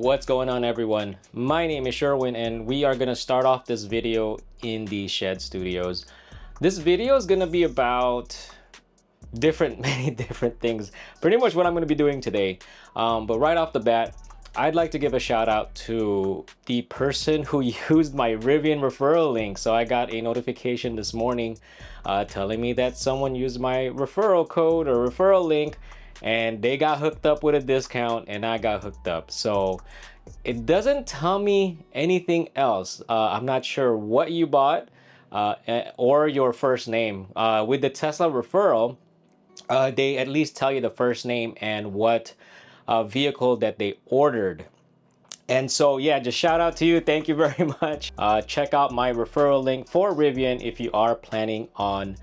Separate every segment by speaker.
Speaker 1: What's going on, everyone? My name is Sherwin and we are going to start off this video in the Shed Studios. This video is going to be about many different things, pretty much what I'm going to be doing today. But right off the bat, I'd like to give a shout out to the person who used my Rivian referral link. So I got a notification this morning telling me that someone used my referral code or referral link and they got hooked up with a discount and I got hooked up. So it doesn't tell me anything else. I'm not sure what you bought or your first name. With the Tesla referral, they at least tell you the first name and what vehicle that they ordered. And so yeah, just shout out to you. Thank you very much. Check out my referral link for Rivian if you are planning on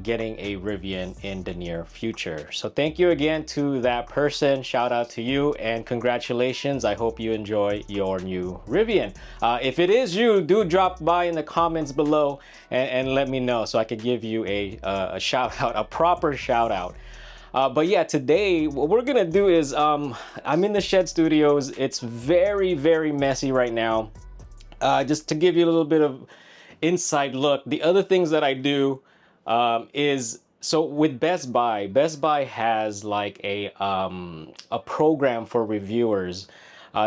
Speaker 1: getting a Rivian in the near future. So thank you again to that person. Shout out to you and congratulations. I hope you enjoy your new Rivian. If it is you, do drop by in the comments below and let me know so I could give you a shout out, a proper shout out. But yeah, today what we're gonna do is I'm in the Shed Studios. It's very messy right now. Just to give you a little bit of inside look, the other things that I do is, so with Best Buy has like a program for reviewers.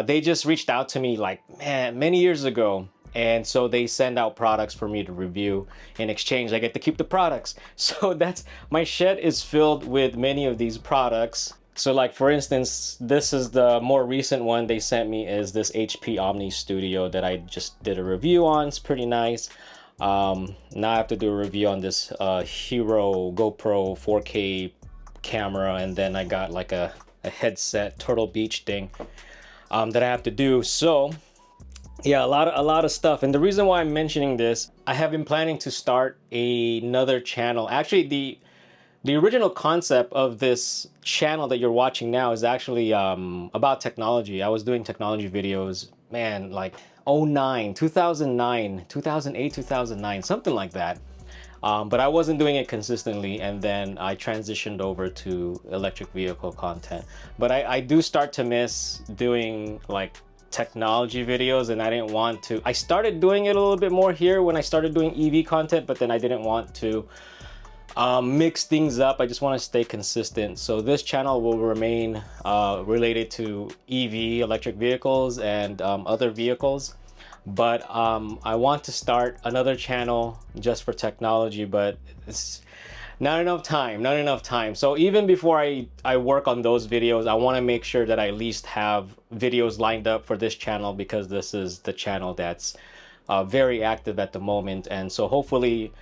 Speaker 1: They just reached out to me like, man, many years ago. And so they send out products for me to review. In exchange, I get to keep the products. So that's, my shed is filled with many of these products. So like, for instance, this is the more recent one they sent me, is this HP Omni Studio that I just did a review on. It's pretty nice. Now I have to do a review on this Hero GoPro 4K camera, and then I got like a headset Turtle Beach thing that I have to do. So yeah, a lot of stuff. And the reason why I'm mentioning this, I have been planning to start another channel. Actually, the original concept of this channel that you're watching now is actually about technology. I was doing technology videos, man, like 2008, 2009, something like that. But I wasn't doing it consistently, and then I transitioned over to electric vehicle content. But I do start to miss doing like technology videos, and I didn't want to. I started doing it a little bit more here when I started doing EV content, but then I didn't want to mix things up. I just want to stay consistent. So this channel will remain related to EV, electric vehicles, and other vehicles. But I want to start another channel just for technology, but it's not enough time. So even before I work on those videos, I want to make sure that I at least have videos lined up for this channel, because this is the channel that's very active at the moment. And so hopefully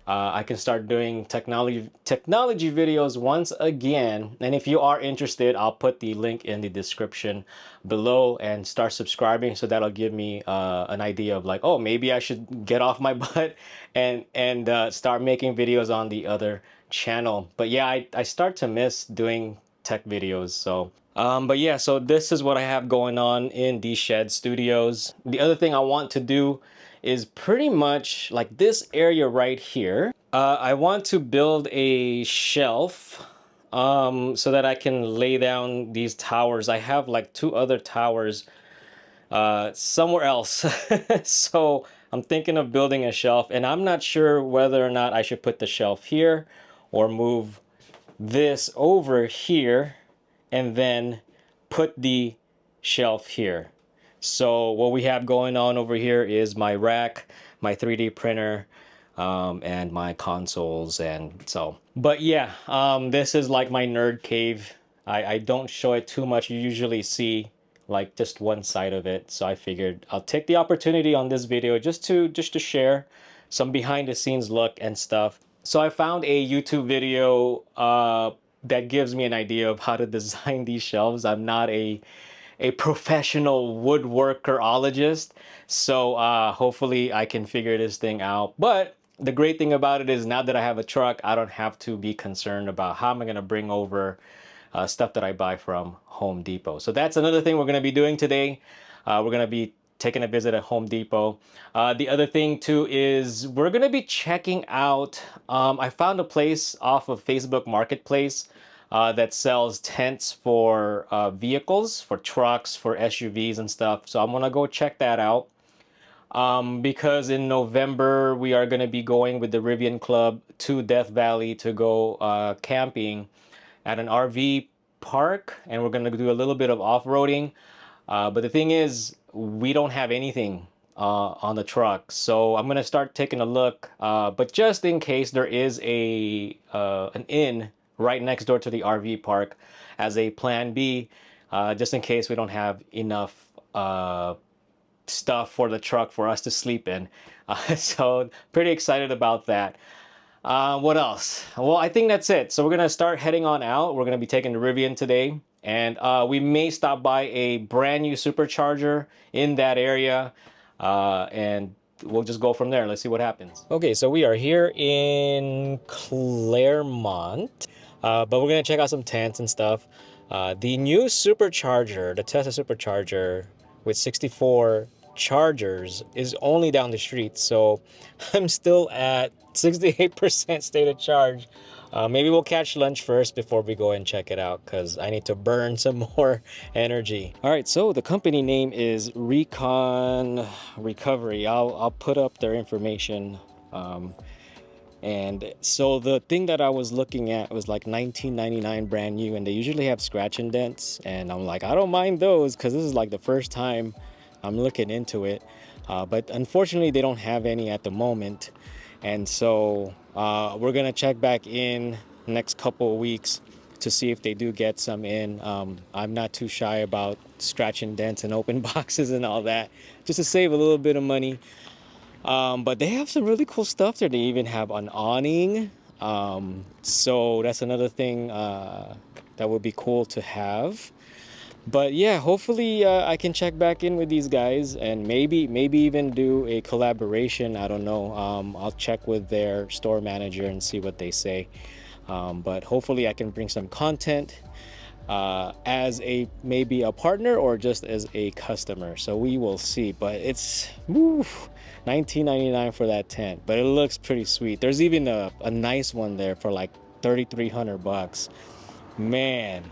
Speaker 1: I can start doing technology videos once again. And if you are interested, I'll put the link in the description below and start subscribing. So that'll give me an idea of like, oh, maybe I should get off my butt and start making videos on the other channel. But yeah, I start to miss doing tech videos. So but yeah, so this is what I have going on in the Shed Studios. The other thing I want to do is pretty much like this area right here. I want to build a shelf so that I can lay down these towers. I have like 2 other towers somewhere else. So I'm thinking of building a shelf, and I'm not sure whether or not I should put the shelf here or move this over here and then put the shelf here. So what we have going on over here is my rack, my 3D printer, and my consoles. And so, but yeah, this is like my nerd cave. I don't show it too much. You usually see like just one side of it. So I figured I'll take the opportunity on this video just to share some behind the scenes look and stuff. So I found a YouTube video that gives me an idea of how to design these shelves. I'm not a professional woodworkerologist, so hopefully I can figure this thing out. But the great thing about it is, now that I have a truck, I don't have to be concerned about how am I going to bring over stuff that I buy from Home Depot. So that's another thing we're going to be doing today. We're going to be taking a visit at Home Depot. The other thing too is we're going to be checking out, I found a place off of Facebook Marketplace that sells tents for vehicles, for trucks, for SUVs and stuff. So I'm gonna go check that out. Because in November we are going to be going with the Rivian Club to Death Valley to go camping at an RV park, and we're going to do a little bit of off-roading. But the thing is, we don't have anything on the truck, so I'm going to start taking a look. But just in case, there is an inn right next door to the RV park as a plan B, just in case we don't have enough stuff for the truck for us to sleep in. So pretty excited about that. What else? Well, I think that's it. So we're gonna start heading on out. We're gonna be taking the Rivian today, and we may stop by a brand new supercharger in that area, and we'll just go from there. Let's see what happens. Okay, so we are here in Claremont, but we're gonna check out some tents and stuff. The new supercharger, the Tesla supercharger with 64 chargers, is only down the street, so I'm still at 68% state of charge. Maybe we'll catch lunch first before we go and check it out, because I need to burn some more energy. All right, so the company name is Recon Recovery. I'll put up their information. And so the thing that I was looking at was like $19.99 brand new, and they usually have scratch and dents, and I'm like, I don't mind those because this is like the first time I'm looking into it. But unfortunately they don't have any at the moment, and so we're gonna check back in next couple of weeks to see if they do get some in. I'm not too shy about scratch and dents and open boxes and all that, just to save a little bit of money. But they have some really cool stuff there. They even have an awning. So that's another thing that would be cool to have. But yeah, hopefully I can check back in with these guys and maybe even do a collaboration. I don't know. I'll check with their store manager and see what they say. But hopefully I can bring some content as maybe a partner or just as a customer. So we will see. But it's $19.99 for that tent, but it looks pretty sweet. There's even a nice one there for like $3,300. Man.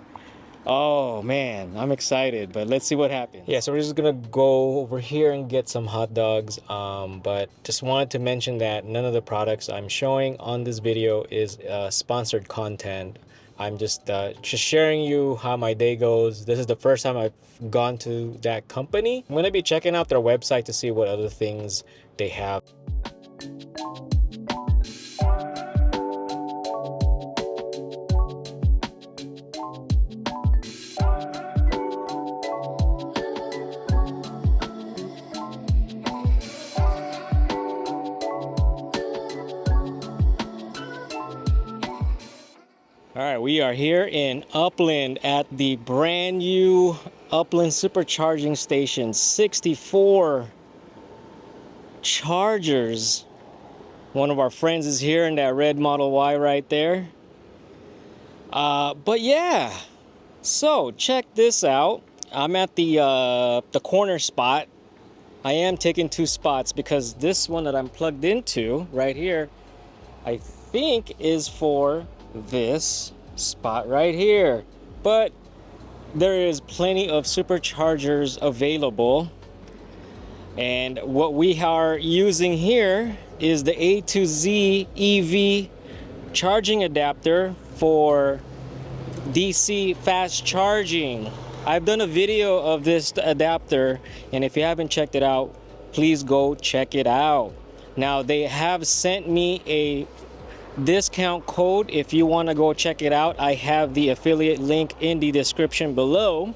Speaker 1: Oh man, I'm excited, but let's see what happens. Yeah, so we're just gonna go over here and get some hot dogs. But just wanted to mention that none of the products I'm showing on this video is sponsored content. I'm just sharing you how my day goes. This is the first time I've gone to that company. I'm gonna be checking out their website to see what other things they have. All right, we are here in Upland at the brand new Upland Supercharging Station. 64 chargers. One of our friends is here in that red Model Y right there. But yeah, so check this out. I'm at the corner spot. I am taking 2 spots because this one that I'm plugged into right here, I think is for this spot right here, but there is plenty of superchargers available, and what we are using here is the A to Z EV charging adapter for DC fast charging. I've done a video of this adapter, and if you haven't checked it out, please go check it out. Now they have sent me a discount code. If you want to go check it out, I have the affiliate link in the description below.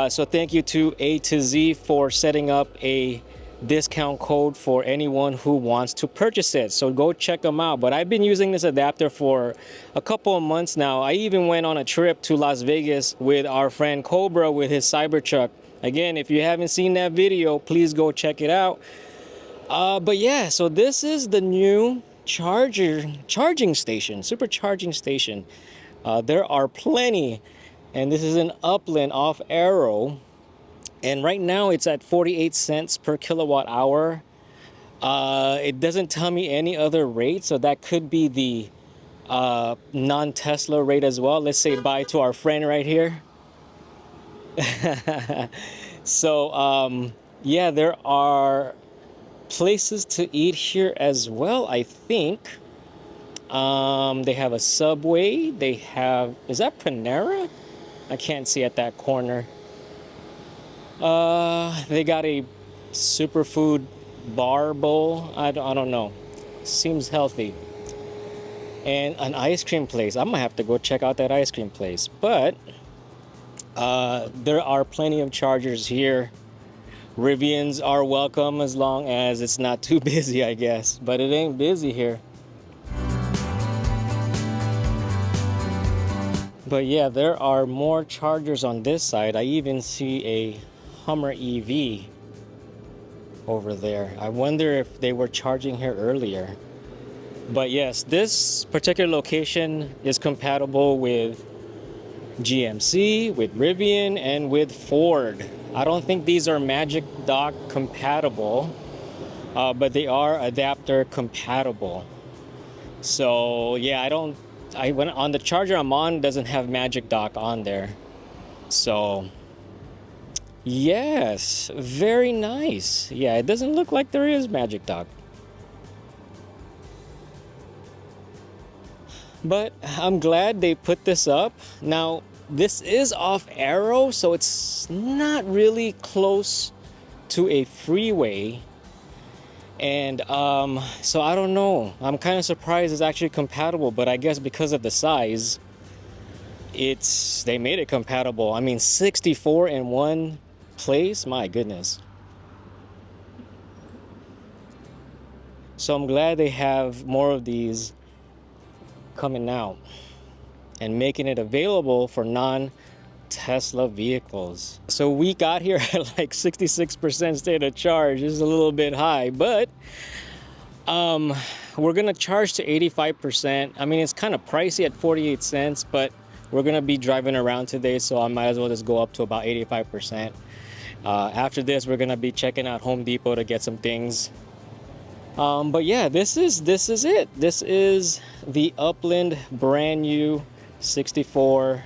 Speaker 1: So thank you to A to Z for setting up a discount code for anyone who wants to purchase it. So go check them out. But I've been using this adapter for a couple of months now. I even went on a trip to Las Vegas with our friend Cobra with his Cybertruck. Again, if you haven't seen that video, please go check it out. But yeah, so this is the new charging station, supercharging station. There are plenty, and this is in Upland off Arrow, and right now it's at 48 cents per kilowatt hour. It doesn't tell me any other rate, so that could be non-Tesla rate as well. Let's say bye to our friend right here. So yeah, there are places to eat here as well, I think. They have a Subway. They have, is that Panera? I can't see at that corner. They got a superfood bar bowl. I don't know. Seems healthy. And an ice cream place. I'm gonna have to go check out that ice cream place. But there are plenty of chargers here. Rivians are welcome as long as it's not too busy, I guess. But it ain't busy here. But yeah, there are more chargers on this side. I even see a Hummer EV over there. I wonder if they were charging here earlier. But yes, this particular location is compatible with GMC, with Rivian, and with Ford. I don't think these are Magic Dock compatible, but they are adapter compatible. So yeah, I went on the charger I'm on, doesn't have Magic Dock on there. So yes, very nice. Yeah, it doesn't look like there is Magic Dock. But I'm glad they put this up. Now, this is off Arrow, so it's not really close to a freeway. And so I don't know. I'm kind of surprised it's actually compatible, but I guess because of the size, they made it compatible. I mean, 64 in one place, my goodness. So I'm glad they have more of these coming out and making it available for non-Tesla vehicles. So we got here at like 66% state of charge. This is a little bit high, but we're gonna charge to 85%. I mean, it's kind of pricey at 48 cents, but we're gonna be driving around today, so I might as well just go up to about 85%. After this, we're gonna be checking out Home Depot to get some things. But yeah, this is it. This is the Upland brand new 64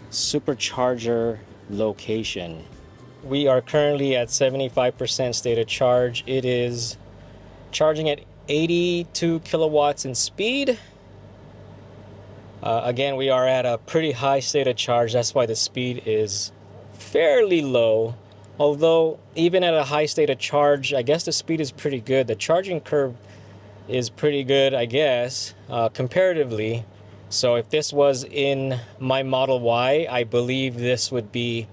Speaker 1: supercharger location. We are currently at 75% state of charge. It is charging at 82 kilowatts in speed. Again, we are at a pretty high state of charge. That's why the speed is fairly low. Although, even at a high state of charge, I guess the speed is pretty good. The charging curve is pretty good, I guess, comparatively. So if this was in my Model Y, I believe this would be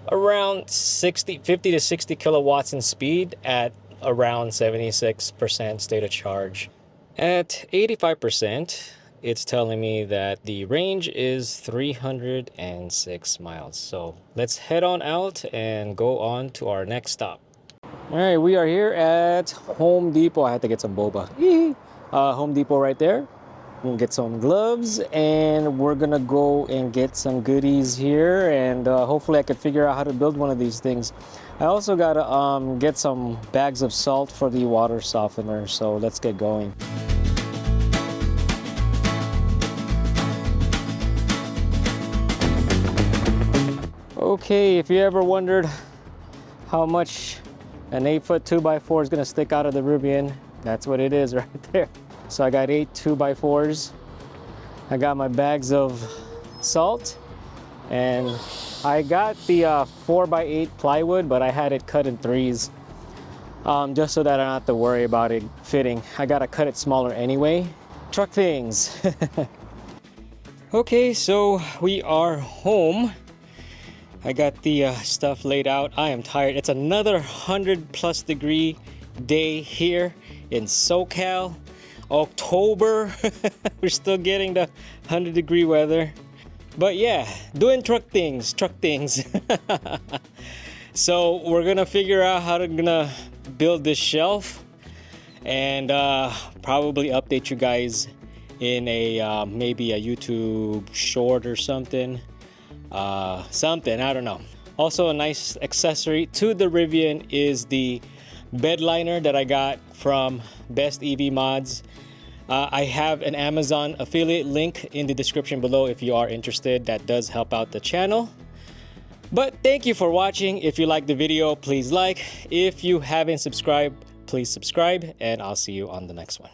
Speaker 1: around 50 to 60 kilowatts in speed at around 76% state of charge. At 85%, it's telling me that the range is 306 miles. So let's head on out and go on to our next stop. All right, we are here at Home Depot. I had to get some boba. Home Depot right there. We'll get some gloves and we're gonna go and get some goodies here, and hopefully I could figure out how to build one of these things. I also gotta get some bags of salt for the water softener, so let's get going. Okay, if you ever wondered how much an 8-foot 2x4 is gonna stick out of the Rivian, that's what it is right there. So I got 8 2x4s. I got my bags of salt, and I got the 4x8 plywood, but I had it cut in 3s, just so that I don't have to worry about it fitting. I gotta cut it smaller anyway. Truck things. Okay, so we are home. I got the stuff laid out. I am tired. It's another 100+ degree day here in SoCal. October. We're still getting the 100-degree weather. But yeah, doing truck things. So we're gonna figure out how to build this shelf, and probably update you guys in a maybe a YouTube short or something. I don't know. Also, a nice accessory to the Rivian is the bed liner that I got from Best EV Mods. I have an Amazon affiliate link in the description below if you are interested. That does help out the channel. But thank you for watching. If you liked the video, please like. If you haven't subscribed, please subscribe, and I'll see you on the next one.